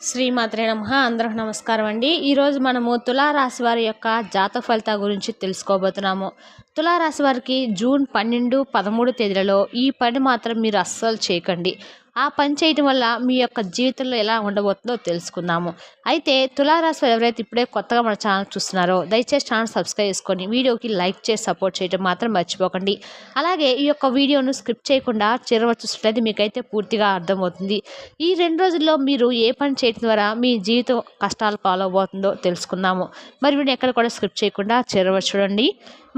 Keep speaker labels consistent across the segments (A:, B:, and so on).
A: శ్రీమాత్రే నమః. అందరికి నమస్కారం అండి. ఈరోజు మనము తులారాశి వారి యొక్క జాతక ఫలితాల గురించి తెలుసుకోబోతున్నాము. తులారాశి వారికి జూన్ 12, 13 తేదీలలో ఈ పని మాత్రం మీరు అస్సలు చేయకండి. ఆ పని చేయటం వల్ల మీ యొక్క జీవితంలో ఎలా ఉండబోతుందో తెలుసుకుందాము. అయితే తులారాశి వారు ఎవరైతే ఇప్పుడే కొత్తగా మన ఛానల్ చూస్తున్నారో దయచేసి ఛానల్ సబ్స్క్రైబ్ చేసుకొని వీడియోకి లైక్ చేసి సపోర్ట్ చేయడం మాత్రం మర్చిపోకండి. అలాగే ఈ యొక్క వీడియోను స్కిప్ చేయకుండా చివరి చూసినట్లయితే మీకైతే పూర్తిగా అర్థమవుతుంది. ఈ 2 రోజుల్లో మీరు ఏ పని చేయడం ద్వారా మీ జీవితం కష్టాలు పాలవబోతుందో తెలుసుకుందాము. మరి వీడియో ఎక్కడ కూడా స్కిప్ చేయకుండా చివరి చూడండి.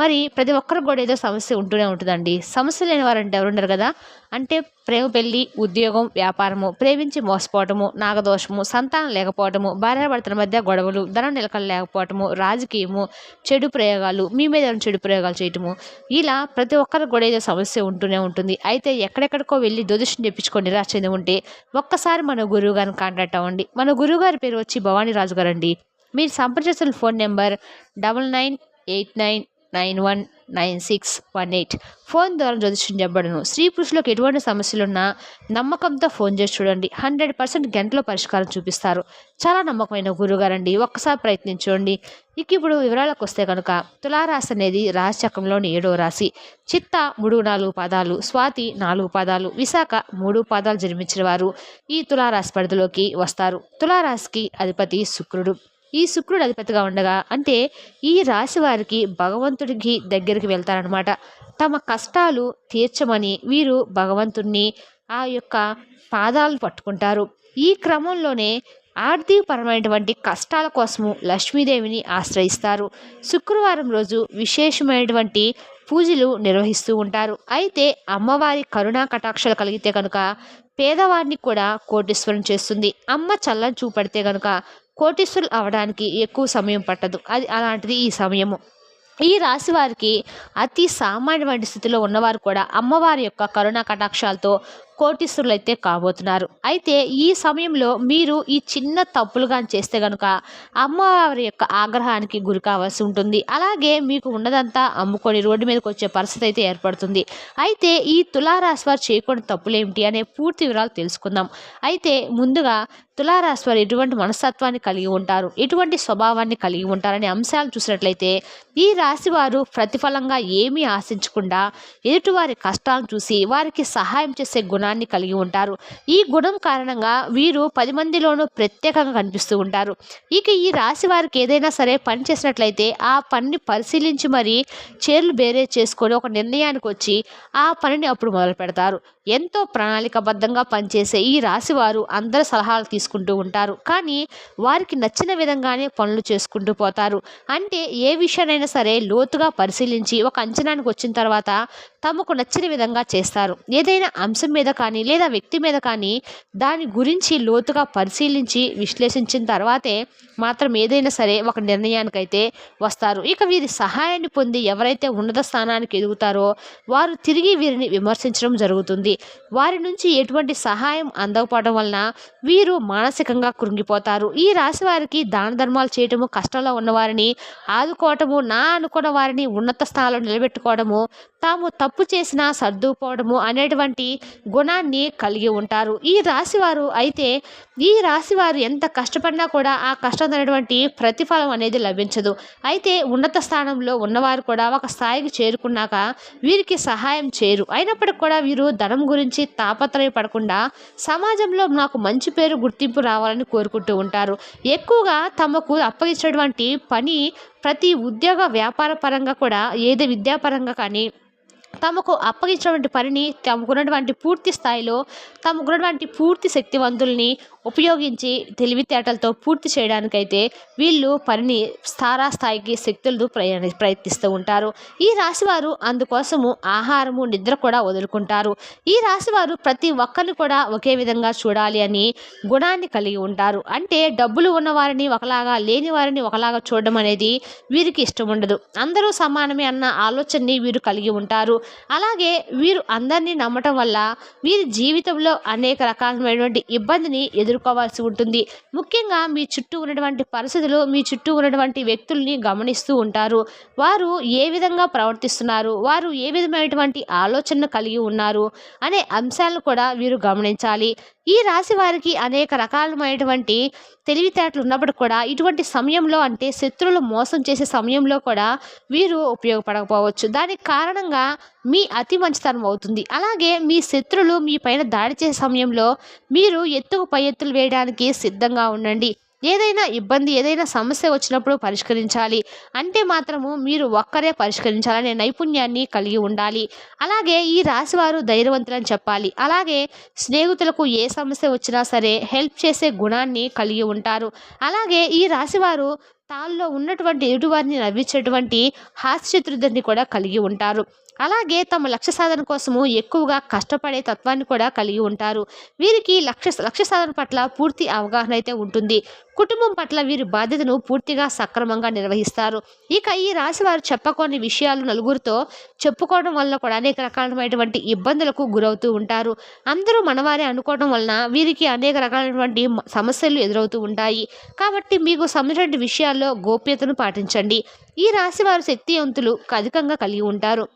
A: మరి ప్రతి ఒక్కరికి కూడా ఏదో సమస్య ఉంటూనే ఉంటుందండి. సమస్య లేని వారంటే ఎవరుండరు కదా. అంటే ప్రేమ, పెళ్లి, ఉద్యోగం, వ్యాపారము, ప్రేమించి మోసపోవటము, నాగదోషము, సంతానం లేకపోవటము, భార్యాభర్తల మధ్య గొడవలు, ధన నిలకడ లేకపోవటము, రాజకీయము, చెడు ప్రయోగాలు, మీ మీద చెడు ప్రయోగాలు చేయటము, ఇలా ప్రతి ఒక్కరికి కూడా ఏదో సమస్య ఉంటూనే ఉంటుంది. అయితే ఎక్కడెక్కడికో వెళ్ళి జ్యోతిష్యం చెప్పించుకొని నిరాశ చెంది ఉంటే ఒక్కసారి మన గురువు గారిని కాంటాక్ట్ అవ్వండి. మన గురువు గారి పేరు వచ్చి భవానీ రాజు గారు అండి. మీరు సంప్రదించాల్సిన ఫోన్ నెంబర్ 9989919618. ఫోన్ ద్వారా జ్యోతిష్యం చెప్పబడును. స్త్రీ పురుషులకు ఎటువంటి సమస్యలున్నా నమ్మకంతో ఫోన్ చేసి చూడండి. 100% గంటలో పరిష్కారం చూపిస్తారు. చాలా నమ్మకమైన గురుగారండి. ఒక్కసారి ప్రయత్నించండి. ఇప్పుడు వివరాలకు వస్తే కనుక తులారాశి అనేది రాశిచక్రంలోని 7వ రాశి. చిత్త 3, 4 పాదాలు, స్వాతి 4 పాదాలు, విశాఖ 3 పాదాలు జన్మించిన వారు ఈ తులారాశి పరిధిలోకి వస్తారు. తులారాశికి అధిపతి శుక్రుడు. ఈ శుక్రుడు అధిపతిగా ఉండగా అంటే ఈ రాశి వారికి భగవంతుడికి దగ్గరికి వెళ్తారనమాట. తమ కష్టాలు తీర్చమని వీరు భగవంతుణ్ణి ఆ యొక్క పాదాలను పట్టుకుంటారు. ఈ క్రమంలోనే ఆర్థికపరమైనటువంటి కష్టాల కోసము లక్ష్మీదేవిని ఆశ్రయిస్తారు. శుక్రవారం రోజు విశేషమైనటువంటి పూజలు నిర్వహిస్తూ ఉంటారు. అయితే అమ్మవారి కరుణా కటాక్షాలు కలిగితే కనుక పేదవాడిని కూడా కోటీశ్వరం చేస్తుంది. అమ్మ చల్లని చూపెడితే కనుక కోటీశ్వరులు అవడానికి ఎక్కువ సమయం పట్టదు. అది అలాంటిది ఈ సమయము. ఈ రాశి వారికి అతి సామాన్యమైన స్థితిలో ఉన్నవారు కూడా అమ్మవారి యొక్క కరుణా కటాక్షాలతో కోటీశ్వరులు అయితే కాబోతున్నారు. అయితే ఈ సమయంలో మీరు ఈ చిన్న తప్పులుగా చేస్తే కనుక అమ్మవారి యొక్క ఆగ్రహానికి గురి కావాల్సి ఉంటుంది. అలాగే మీకు ఉన్నదంతా అమ్ముకొని రోడ్డు మీదకి వచ్చే పరిస్థితి అయితే ఏర్పడుతుంది. అయితే ఈ తులారాశి వారు చేయకూడని తప్పులు ఏమిటి అనే పూర్తి వివరాలు తెలుసుకుందాం. అయితే ముందుగా తులారాశి వారు ఎటువంటి మనస్తత్వాన్ని కలిగి ఉంటారు, ఎటువంటి స్వభావాన్ని కలిగి ఉంటారనే అంశాలు చూసినట్లయితే ఈ రాశి వారు ప్రతిఫలంగా ఏమీ ఆశించకుండా ఎదుటివారి కష్టాలను చూసి వారికి సహాయం చేసే గుణాన్ని కలిగి ఉంటారు. ఈ గుణం కారణంగా వీరు 10 మందిలోనూ ప్రత్యేకంగా కనిపిస్తూ ఉంటారు. ఇక ఈ రాశి వారికి ఏదైనా సరే పని చేసినట్లయితే ఆ పనిని పరిశీలించి మరీ చేర్లు బేరే చేసుకొని ఒక నిర్ణయానికి వచ్చి ఆ పనిని అప్పుడు మొదలు పెడతారు. ఎంతో ప్రణాళికబద్ధంగా పనిచేసే ఈ రాశి వారు అందరి సలహాలు తీసుకుంటూ ఉంటారు. కానీ వారికి నచ్చిన విధంగానే పనులు చేసుకుంటూ పోతారు. అంటే ఏ విషయానైనా సరే లోతుగా పరిశీలించి ఒక అంచనానికి వచ్చిన తర్వాత తమకు నచ్చిన విధంగా చేస్తారు. ఏదైనా అంశం మీద కానీ లేదా వ్యక్తి మీద కానీ దాని గురించి లోతుగా పరిశీలించి విశ్లేషించిన తర్వాతే మాత్రం ఏదైనా సరే ఒక నిర్ణయానికైతే వస్తారు. ఇక వీరి సహాయాన్ని పొంది ఎవరైతే ఉన్నత స్థానానికి ఎదుగుతారో వారు తిరిగి వీరిని విమర్శించడం జరుగుతుంది. వారి నుంచి ఎటువంటి సహాయం అందకపోవడం వలన వీరు మానసికంగా కృంగిపోతారు. ఈ రాశి వారికి దాన ధర్మాలు చేయటము, కష్టంలో ఉన్నవారిని ఆదుకోవటము, అనుకున్న వారిని ఉన్నత స్థానంలో నిలబెట్టుకోవడము, తాము తప్పు చేసినా సర్దుకుపోవడము అనేటువంటి గుణాన్ని కలిగి ఉంటారు ఈ రాశివారు. అయితే ఈ రాశివారు ఎంత కష్టపడినా కూడా ఆ కష్టం అనేటువంటి ప్రతిఫలం అనేది లభించదు. అయితే ఉన్నత స్థానంలో ఉన్నవారు కూడా ఒక స్థాయికి చేరుకున్నాక వీరికి సహాయం చేయరు. అయినప్పటికీ కూడా వీరు ధనం గురించి తాపత్రయపడకుండా సమాజంలో నాకు మంచి పేరు, గుర్తింపు రావాలని కోరుకుంటూ ఉంటారు. ఎక్కువగా తమకు అప్పగించినటువంటి పని ప్రతి ఉద్యోగ వ్యాపార పరంగా కూడా ఏదో విద్యాపరంగా కానీ తమకు అప్పగించినటువంటి పనిని తమకున్నటువంటి పూర్తి స్థాయిలో తమకున్నటువంటి పూర్తి శక్తివంతుల్ని ఉపయోగించి తెలివితేటలతో పూర్తి చేయడానికైతే వీళ్ళు పనిని స్థాయికి శక్తులతో ప్రయత్నిస్తూ ఉంటారు. ఈ రాశివారు అందుకోసము ఆహారము, నిద్ర కూడా వదులుకుంటారు. ఈ రాశివారు ప్రతి ఒక్కరిని కూడా ఒకే విధంగా చూడాలి అని గుణాన్ని కలిగి ఉంటారు. అంటే డబ్బులు ఉన్నవారిని ఒకలాగా, లేని వారిని ఒకలాగా చూడడం అనేది వీరికి ఇష్టం ఉండదు. అందరూ సమానమే అన్న ఆలోచనని వీరు కలిగి ఉంటారు. అలాగే వీరు అందరినీ నమ్మటం వల్ల వీరి జీవితంలో అనేక రకాలైనటువంటి ఇబ్బందిని ఎదుర్కోవాల్సి ఉంటుంది. ముఖ్యంగా మీ చుట్టూ ఉన్నటువంటి పరిస్థితులు, మీ చుట్టూ ఉన్నటువంటి వ్యక్తుల్ని గమనిస్తూ ఉంటారు. వారు ఏ విధంగా ప్రవర్తిస్తున్నారు, వారు ఏ విధమైనటువంటి ఆలోచన కలిగి ఉన్నారు అనే అంశాలను కూడా వీరు గమనించాలి. ఈ రాశి వారికి అనేక రకాలమైనటువంటి తెలివితేటలు ఉన్నప్పుడు కూడా ఇటువంటి సమయంలో అంటే శత్రువులు మోసం చేసే సమయంలో కూడా వీరు ఉపయోగపడకపోవచ్చు. దానికి కారణంగా మీ అతి మంచితనం అవుతుంది. అలాగే మీ శత్రులు మీ పైన దాడి చేసే సమయంలో మీరు ఎత్తుకు పై ఎత్తులు వేయడానికి సిద్ధంగా ఉండండి. ఏదైనా ఇబ్బంది, ఏదైనా సమస్య వచ్చినప్పుడు పరిష్కరించాలి అంటే మాత్రము మీరు ఒక్కరే పరిష్కరించాలనే నైపుణ్యాన్ని కలిగి ఉండాలి. అలాగే ఈ రాశివారు ధైర్యవంతులని చెప్పాలి. అలాగే స్నేహితులకు ఏ సమస్య వచ్చినా సరే హెల్ప్ చేసే గుణాన్ని కలిగి ఉంటారు. అలాగే ఈ రాశివారు తాళ్ళలో ఉన్నటువంటి ఎదుటివారిని నవ్వించేటువంటి హాస్యచతుర్దిని కూడా కలిగి ఉంటారు. అలాగే తమ లక్ష్య సాధన కోసము ఎక్కువగా కష్టపడే తత్వాన్ని కూడా కలిగి ఉంటారు. వీరికి లక్ష్య సాధన పట్ల పూర్తి అవగాహన అయితే ఉంటుంది. కుటుంబం పట్ల వీరి బాధ్యతను పూర్తిగా సక్రమంగా నిర్వహిస్తారు. ఇక ఈ రాశి వారు చెప్పకోని విషయాలు నలుగురితో చెప్పుకోవడం వల్ల కూడా అనేక రకాలైనటువంటి ఇబ్బందులకు గురవుతూ ఉంటారు. అందరూ మనవారే అనుకోవడం వలన వీరికి అనేక రకాలైనటువంటి సమస్యలు ఎదురవుతూ ఉంటాయి. కాబట్టి మీకు సంబంధించిన విషయాల్లో గోప్యతను పాటించండి. ఈ రాశి వారు శక్తివంతులు అధికంగా కలిగి ఉంటారు.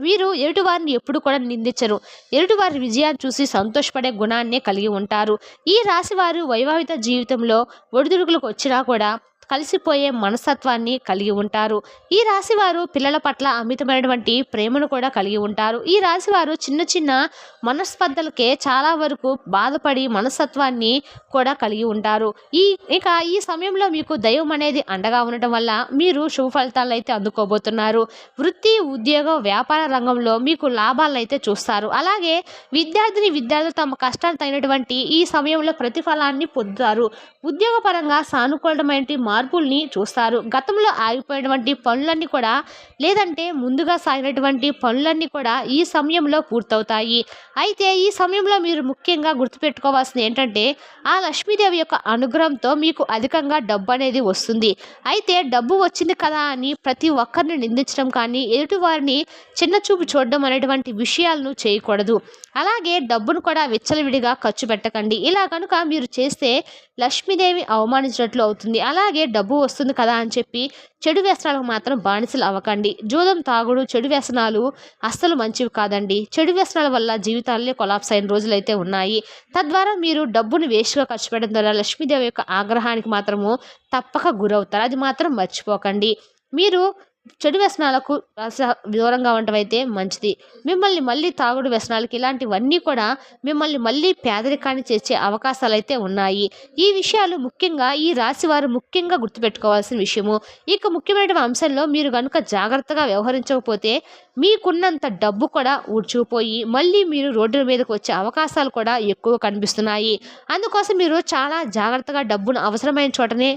A: వీరు ఎదుటివారిని ఎప్పుడు కూడా నిందించరు. ఎదుటివారి విజయాన్ని చూసి సంతోషపడే గుణాన్నే కలిగి ఉంటారు. ఈ రాశివారు వైవాహిక జీవితంలో ఒడిదుడుకులకు వచ్చినా కూడా కలిసిపోయే మనస్తత్వాన్ని కలిగి ఉంటారు. ఈ రాశివారు పిల్లల పట్ల అమితమైనటువంటి ప్రేమను కూడా కలిగి ఉంటారు. ఈ రాశివారు చిన్న చిన్న మనస్పర్ధలకే చాలా వరకు బాధపడి మనస్తత్వాన్ని కూడా కలిగి ఉంటారు. ఈ సమయంలో మీకు దైవం అనేది అండగా ఉండటం వల్ల మీరు శుభ ఫలితాలను అయితే అందుకోబోతున్నారు. వృత్తి, ఉద్యోగం, వ్యాపార రంగంలో మీకు లాభాలను అయితే చూస్తారు. అలాగే విద్యార్థులు తమ కష్టానికి తగినటువంటి ఈ సమయంలో ప్రతిఫలాన్ని పొందుతారు. ఉద్యోగపరంగా సానుకూలమైన మార్పుల్ని చూస్తారు. గతంలో ఆగిపోయినటువంటి పనులన్నీ కూడా లేదంటే ముందుగా సాగినటువంటి పనులన్నీ కూడా ఈ సమయంలో పూర్తవుతాయి. అయితే ఈ సమయంలో మీరు ముఖ్యంగా గుర్తుపెట్టుకోవాల్సింది ఏంటంటే ఆ లక్ష్మీదేవి యొక్క అనుగ్రహంతో మీకు అధికంగా డబ్బు అనేది వస్తుంది. అయితే డబ్బు వచ్చింది కదా అని ప్రతి ఒక్కరిని నిందించడం కానీ ఎదుటివారిని చిన్న చూపు చూడడం అనేటువంటి విషయాలను చేయకూడదు. అలాగే డబ్బును కూడా విచ్చలవిడిగా ఖర్చు పెట్టకండి. ఇలా కనుక మీరు చేస్తే లక్ష్మీదేవి అవమానించినట్లు అవుతుంది. అలాగే డబ్బు వస్తుంది కదా అని చెప్పి చెడు వ్యసనాలకు మాత్రం బానిసలు అవ్వకండి. జూదం, తాగుడు, చెడు వ్యసనాలు అస్సలు మంచివి కాదండి. చెడు వ్యసనాల వల్ల జీవితాలే కొలాప్స్ అయిన రోజులైతే ఉన్నాయి. తద్వారా మీరు డబ్బును వేస్ట్గా ఖర్చు పెట్టడం ద్వారా లక్ష్మీదేవి యొక్క ఆగ్రహానికి మాత్రము తప్పక గురవుతారు. అది మాత్రం మర్చిపోకండి. మీరు చెడు వ్యసనాలకు దూరంగా ఉండటం అయితే మంచిది. మిమ్మల్ని మళ్ళీ తాగుడు వ్యసనాలకి ఇలాంటివన్నీ కూడా మిమ్మల్ని మళ్ళీ పేదరికాన్ని చేర్చే అవకాశాలు అయితే ఉన్నాయి. ఈ విషయాలు ముఖ్యంగా ఈ రాశి వారు ముఖ్యంగా గుర్తుపెట్టుకోవాల్సిన విషయము. ఇక ముఖ్యమైన అంశంలో మీరు కనుక జాగ్రత్తగా వ్యవహరించకపోతే మీకున్నంత డబ్బు కూడా ఊడ్చుకుపోయి మళ్ళీ మీరు రోడ్డు మీదకి వచ్చే అవకాశాలు కూడా ఎక్కువ కనిపిస్తున్నాయి. అందుకోసం మీరు చాలా జాగ్రత్తగా డబ్బును అవసరమైన చోటనే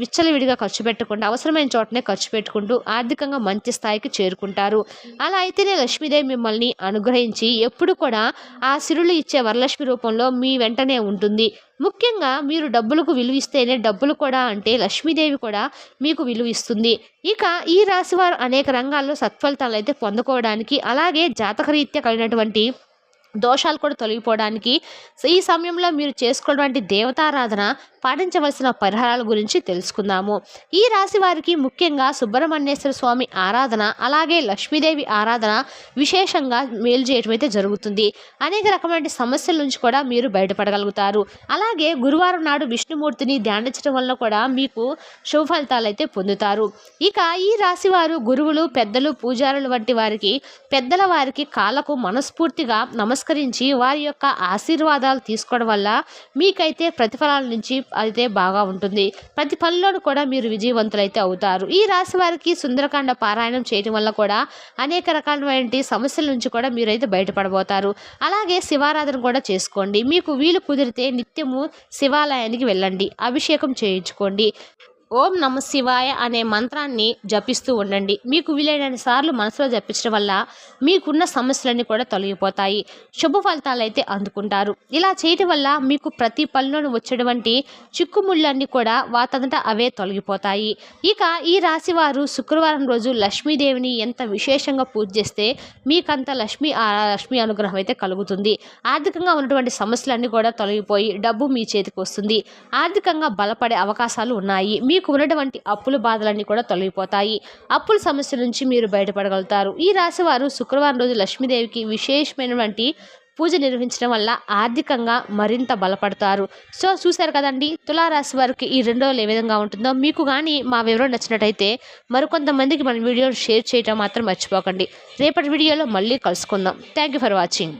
A: విచ్చలవిడిగా ఖర్చు పెట్టకుండా అవసరమైన చోటనే ఖర్చు పెట్టుకుంటూ ఆర్థికంగా మంచి స్థాయికి చేరుకుంటారు. అలా అయితేనే లక్ష్మీదేవి మిమ్మల్ని అనుగ్రహించి ఎప్పుడు కూడా ఆ సిరులు ఇచ్చే వరలక్ష్మి రూపంలో మీ వెంటనే ఉంటుంది. ముఖ్యంగా మీరు డబ్బులకు విలువ ఇస్తేనే డబ్బులు కూడా అంటే లక్ష్మీదేవి కూడా మీకు విలువ ఇస్తుంది. ఇక ఈ రాశివారు అనేక రంగాల్లో సత్ఫలితాలు అయితే పొందుకోవడానికి అలాగే జాతకరీత్యా కలిగినటువంటి దోషాలు కూడా తొలగిపోవడానికి ఈ సమయంలో మీరు చేసుకోవడానికి దేవతారాధన పాటించవలసిన పరిహారాల గురించి తెలుసుకుందాము. ఈ రాశి వారికి ముఖ్యంగా సుబ్రహ్మణ్యేశ్వర స్వామి ఆరాధన అలాగే లక్ష్మీదేవి ఆరాధన విశేషంగా మేలు చేయటం అయితే జరుగుతుంది. అనేక రకమైన సమస్యల నుంచి కూడా మీరు బయటపడగలుగుతారు. అలాగే గురువారం నాడు విష్ణుమూర్తిని ధ్యానించడం వల్ల కూడా మీకు శుభ ఫలితాలు అయితే పొందుతారు. ఇక ఈ రాశి వారు గురువులు, పెద్దలు, పూజారులు వంటి పెద్దల వారికి కాళ్ళకు మనస్ఫూర్తిగా నమస్కరించి వారి యొక్క ఆశీర్వాదాలు తీసుకోవడం వల్ల మీకైతే ప్రతిఫలాల నుంచి అయితే బాగా ఉంటుంది. ప్రతి పనిలోనూ కూడా మీరు విజయవంతులైతే అవుతారు. ఈ రాశి వారికి సుందరకాండ పారాయణం చేయడం వల్ల కూడా అనేక రకాలైన సమస్యల నుంచి కూడా మీరైతే బయటపడబోతారు. అలాగే శివారాధన కూడా చేసుకోండి. మీకు వీలు కుదిరితే నిత్యము శివాలయానికి వెళ్ళండి, అభిషేకం చేయించుకోండి. ఓం నమ శివాయ అనే మంత్రాన్ని జపిస్తూ ఉండండి. మీకు వీలైన సార్లు మనసులో జపించడం వల్ల మీకున్న సమస్యలన్నీ కూడా తొలగిపోతాయి. శుభ ఫలితాలు అయితే అందుకుంటారు. ఇలా చేయటం వల్ల మీకు ప్రతి పనిలోనూ వచ్చేటువంటి చిక్కుముళ్ళన్నీ కూడా వాటంతటా అవే తొలగిపోతాయి. ఇక ఈ రాశి వారు శుక్రవారం రోజు లక్ష్మీదేవిని ఎంత విశేషంగా పూజ చేస్తే మీకంత లక్ష్మీ అనుగ్రహం అయితే కలుగుతుంది. ఆర్థికంగా ఉన్నటువంటి సమస్యలన్నీ కూడా తొలగిపోయి డబ్బు మీ చేతికి వస్తుంది. ఆర్థికంగా బలపడే అవకాశాలు ఉన్నాయి. మీకు ఉన్నటువంటి అప్పుల బాధలన్నీ కూడా తొలగిపోతాయి. అప్పుల సమస్య నుంచి మీరు బయటపడగలుగుతారు. ఈ రాశి వారు శుక్రవారం రోజు లక్ష్మీదేవికి విశేషమైనటువంటి పూజ నిర్వహించడం వల్ల ఆర్థికంగా మరింత బలపడతారు. సో చూశారు కదండి, తులారాశి వారికి ఈ 2 రోజులు ఏ విధంగా ఉంటుందో. మీకు కానీ మా వివరణ నచ్చినట్టయితే మరికొంతమందికి మన వీడియోని షేర్ చేయడం మాత్రం మర్చిపోకండి. రేపటి వీడియోలో మళ్ళీ కలుసుకుందాం. Thank you for watching.